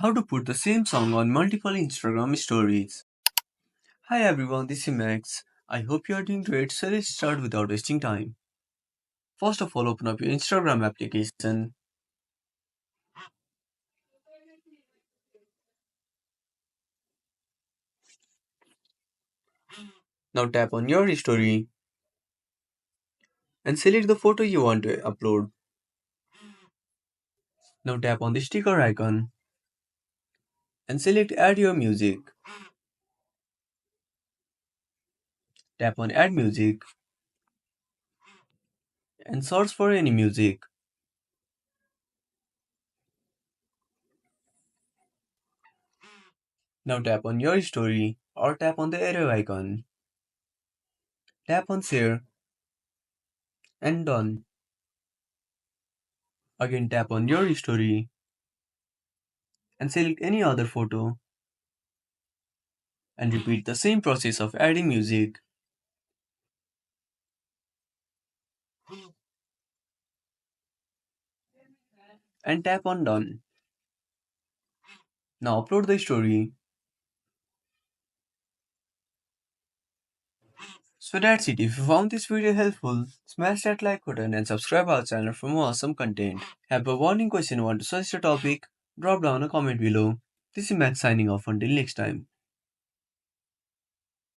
How to put the same song on multiple Instagram stories. Hi everyone, this is Max. I hope you are doing great, so let's start without wasting time. First of all, open up your Instagram application. Now tap on your story and select the photo you want to upload. Now tap on the sticker icon and select add your music. Tap on add music and search for any music. Now tap on your story or tap on the arrow icon. Tap on share and done. Again tap on your story and select any other photo and repeat the same process of adding music and tap on done. Now upload the story. So that's it. If you found this video helpful, smash that like button and subscribe our channel for more awesome content. Have a warning question, want to suggest a topic? Drop down a comment below. This is Matt signing off until next time.